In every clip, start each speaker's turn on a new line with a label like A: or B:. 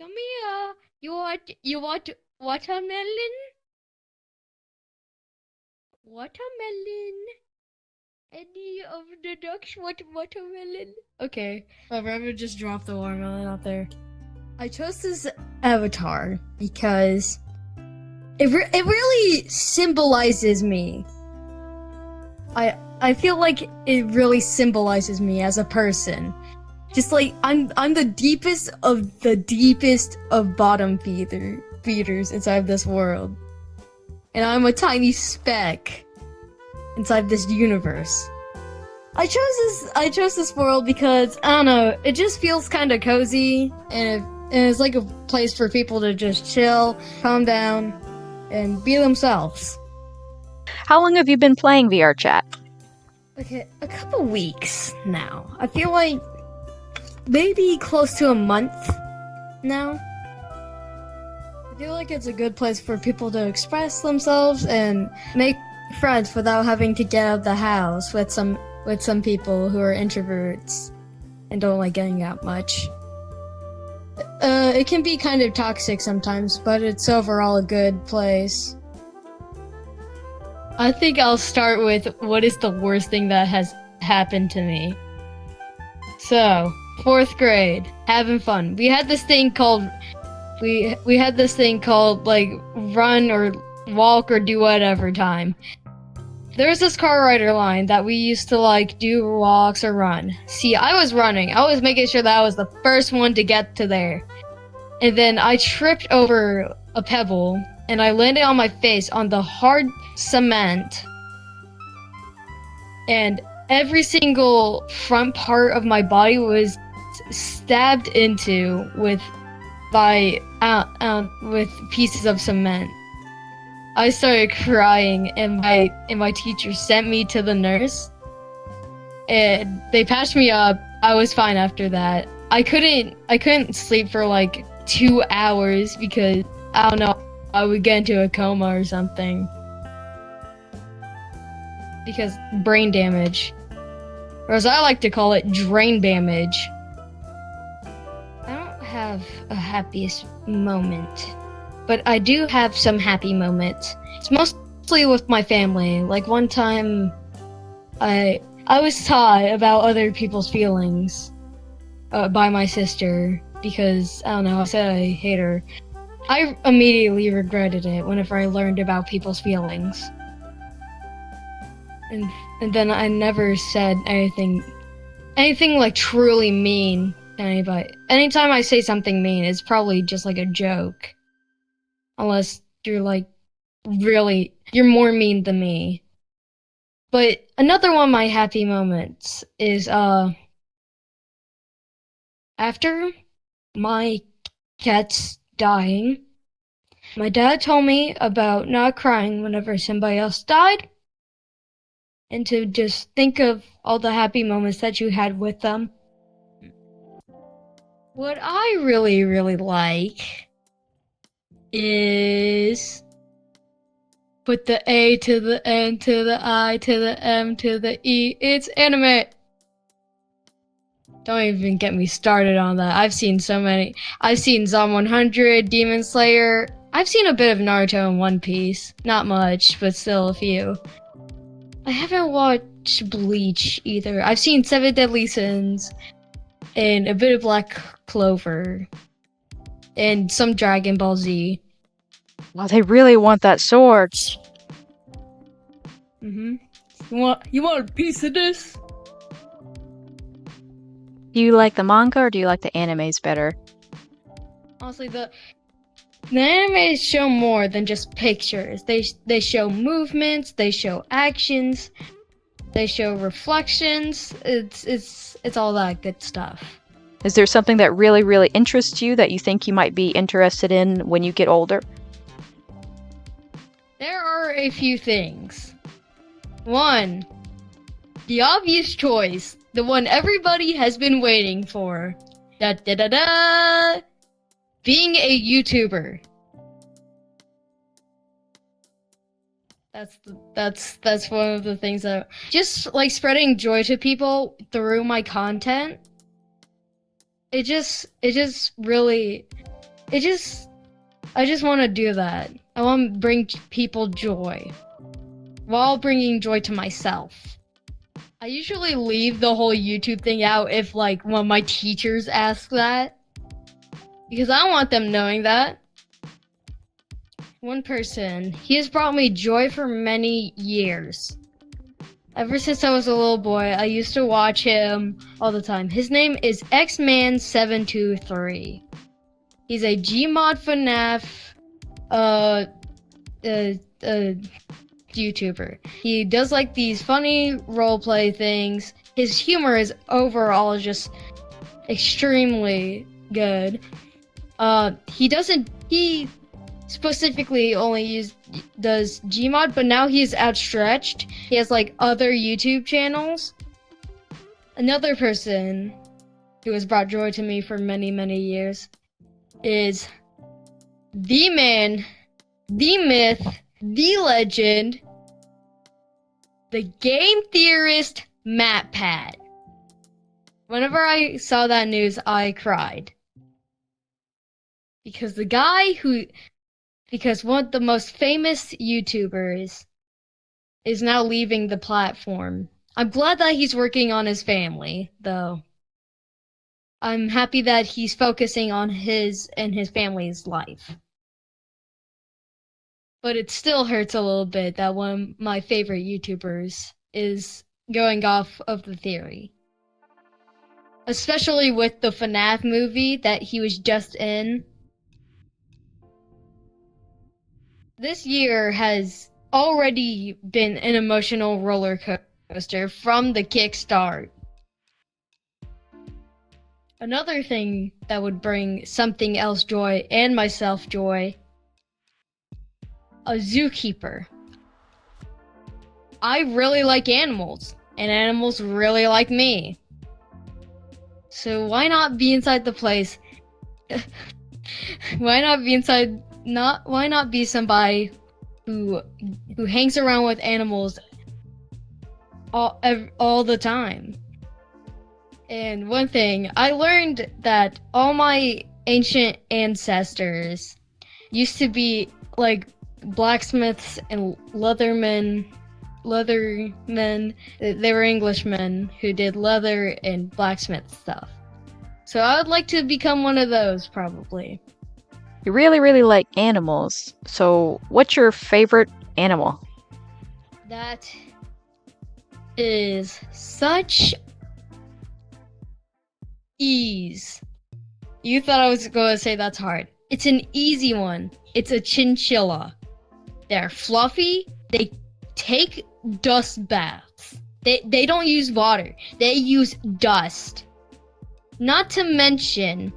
A: Come here. You want watermelon? Watermelon. Any of the ducks want watermelon? Okay. Whatever, I'm gonna just drop the watermelon out there. I chose this avatar because it really symbolizes me. I feel like it really symbolizes me as a person. Just like I'm the deepest of bottom feeders inside this world. And I'm a tiny speck inside this universe. I chose this world because I don't know, it just feels kind of cozy and it's like a place for people to just chill, calm down, and be themselves.
B: How long have you been playing VRChat?
A: Okay, a couple weeks now. I feel like maybe close to a month now. I feel like it's a good place for people to express themselves and make friends without having to get out of the house with some people who are introverts and don't like getting out much. It can be kind of toxic sometimes, but it's overall a good place. I think I'll start with what is the worst thing that has happened to me. So, 4th grade, having fun. We had this thing called like run or walk or do whatever time. There's this car rider line that we used to like do walks or run. See, I was running. I was making sure that I was the first one to get to there. And then I tripped over a pebble and I landed on my face on the hard cement. And every single front part of my body was stabbed into with pieces of cement. I started crying, and my teacher sent me to the nurse, and they patched me up. I was fine after that. I couldn't sleep for like 2 hours because I don't know, I would get into a coma or something because brain damage, or as I like to call it, drain damage. I don't have a happiest moment, but I do have some happy moments. It's mostly with my family. Like one time, I was taught about other people's feelings by my sister because, I don't know, I said I hate her. I immediately regretted it whenever I learned about people's feelings. And then I never said anything like truly mean to anybody. Anytime I say something mean, it's probably just like a joke. Unless you're like, really, you're more mean than me. But another one of my happy moments is, after my cat's dying, my dad told me about not crying whenever somebody else died, and to just think of all the happy moments that you had with them. What I really, really like is put the A to the N to the I to the M to the E. It's anime. Don't even get me started on that. I've seen so many. I've seen Zom 100, Demon Slayer. I've seen a bit of Naruto and One Piece. Not much, but still a few. I haven't watched Bleach either. I've seen 7 Deadly Sins and a bit of Black Clover and some Dragon Ball Z.
B: Well, they really want that sword.
A: You want a piece of this?
B: Do you like the manga or do you like the animes better?
A: Honestly, the animes show more than just pictures. They show movements, they show actions, they show reflections. It's all that good stuff.
B: Is there something that really, really interests you that you think you might be interested in when you get older?
A: There are a few things. 1, the obvious choice, the one everybody has been waiting for. Da da da da! Being a YouTuber. That's one of the things that just like spreading joy to people through my content. It just really I just want to do that. I want to bring people joy while bringing joy to myself. I usually leave the whole YouTube thing out if like one of my teachers ask that, because I don't want them knowing that. One person, he has brought me joy for many years. Ever since I was a little boy, I used to watch him all the time. His name is Xman723. He's a Gmod FNAF YouTuber. He does like these funny roleplay things. His humor is overall just extremely good. He specifically only does Gmod, but now he's outstretched. He has like other YouTube channels. Another person who has brought joy to me for many, many years is the man, the myth, the legend, the game theorist, MatPat. Whenever I saw that news, I cried. Because one of the most famous YouTubers is now leaving the platform. I'm glad that he's working on his family, though. I'm happy that he's focusing on his and his family's life. But it still hurts a little bit that one of my favorite YouTubers is going off of the theory. Especially with the FNAF movie that he was just in. This year has already been an emotional roller coaster from the kickstart. Another thing that would bring something else joy and myself joy, a zookeeper. I really like animals, and animals really like me. So why not be inside the place? Why not be somebody who hangs around with animals all the time? And one thing, I learned that all my ancient ancestors used to be like blacksmiths and leathermen. They were Englishmen who did leather and blacksmith stuff. So I would like to become one of those, probably.
B: You really, really like animals. So what's your favorite animal?
A: That is such ease. You thought I was going to say that's hard. It's an easy one. It's a chinchilla. They're fluffy. They take dust baths. They don't use water. They use dust. Not to mention,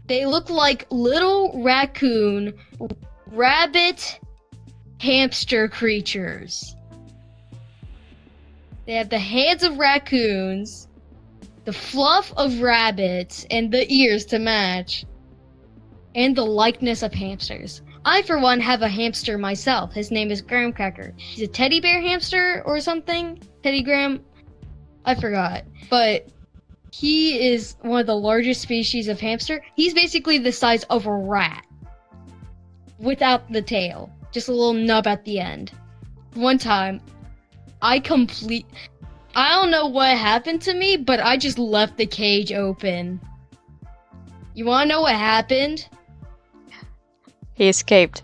A: they look like little raccoon, rabbit, hamster creatures. They have the hands of raccoons, the fluff of rabbits, and the ears to match, and the likeness of hamsters. I, for one, have a hamster myself. His name is Graham Cracker. He's a teddy bear hamster or something? Teddy Graham? I forgot. But he is one of the largest species of hamster. He's basically the size of a rat. Without the tail. Just a little nub at the end. One time, I don't know what happened to me, but I just left the cage open. You wanna know what happened?
B: He escaped.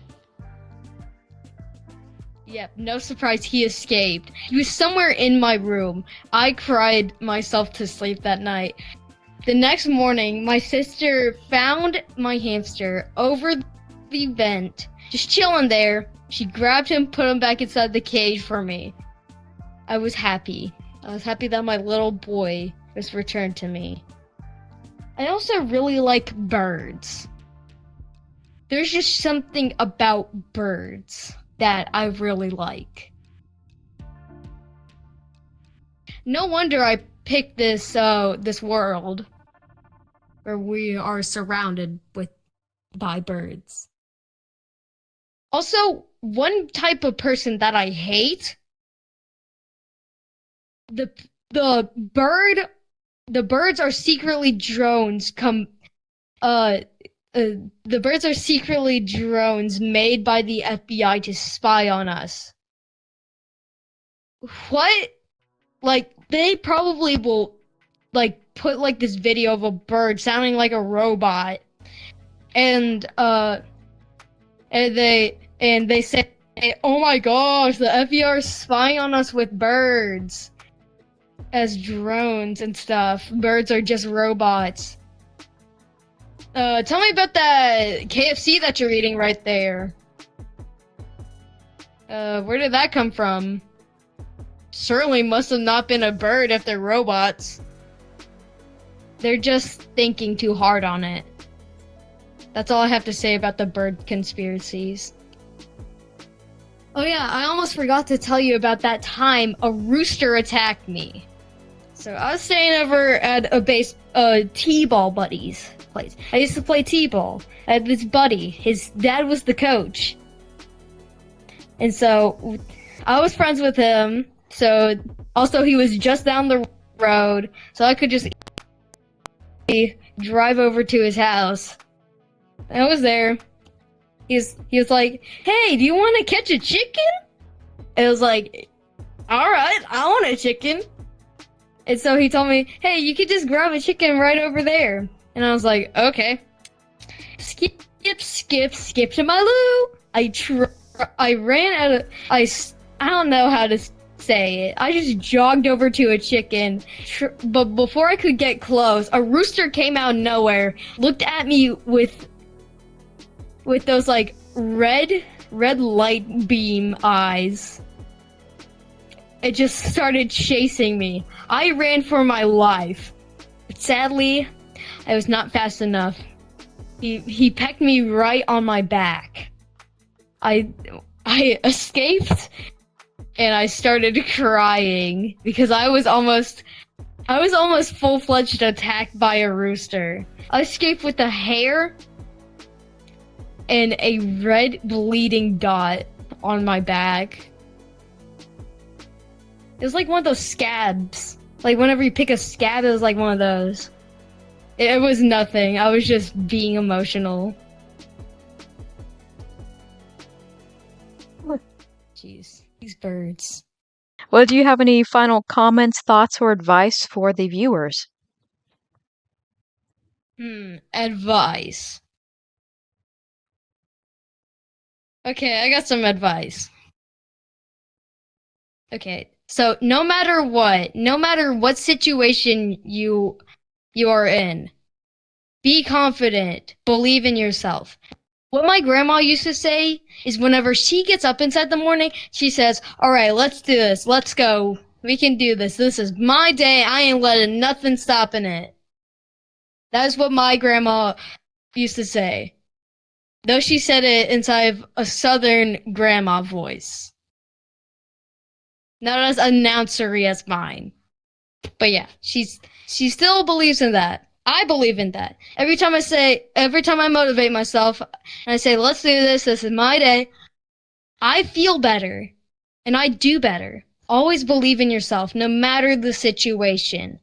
A: Yep, no surprise, he escaped. He was somewhere in my room. I cried myself to sleep that night. The next morning, my sister found my hamster over the vent, just chilling there. She grabbed him, put him back inside the cage for me. I was happy. I was happy that my little boy was returned to me. I also really like birds. There's just something about birds that I really like. No wonder I picked this world where we are surrounded by birds. Also, one type of person that I hate, the birds are secretly drones the birds are secretly drones made by the FBI to spy on us. What? Like, they probably will, like, put, like, this video of a bird sounding like a robot. And they say, oh my gosh, the FBI is spying on us with birds as drones and stuff. Birds are just robots. Tell me about that KFC that you're eating right there. Where did that come from? Certainly must have not been a bird if they're robots. They're just thinking too hard on it. That's all I have to say about the bird conspiracies. Oh yeah, I almost forgot to tell you about that time a rooster attacked me. So I was staying over at a t-ball buddy's place. I used to play t-ball. I had this buddy. His dad was the coach. And so I was friends with him. So also he was just down the road. So I could just drive over to his house. I was there. He was like, hey, do you want to catch a chicken? And I was like, alright, I want a chicken. And so he told me, hey, you could just grab a chicken right over there. And I was like, okay. Skip to my loo. I ran out of, I don't know how to say it. I just jogged over to a chicken. But before I could get close, a rooster came out of nowhere, looked at me with those like red light beam eyes. It just started chasing me. I ran for my life. But sadly, I was not fast enough. He pecked me right on my back. I escaped and I started crying because I was almost full-fledged attacked by a rooster. I escaped with a hair and a red bleeding dot on my back. It was like one of those scabs. Like whenever you pick a scab, it was like one of those. It was nothing. I was just being emotional. Jeez, these birds.
B: Well, do you have any final comments, thoughts, or advice for the viewers?
A: Advice. Okay, I got some advice. Okay, so no matter what situation you are in, be confident, believe in yourself. What my grandma used to say is whenever she gets up inside the morning, she says, all right, let's do this. Let's go. We can do this. This is my day. I ain't letting nothing stopping it. That is what my grandma used to say. Though she said it inside of a southern grandma voice. Not as announcery as mine. But yeah, she still believes in that. I believe in that. Every time I motivate myself, and I say, let's do this is my day, I feel better. And I do better. Always believe in yourself, no matter the situation.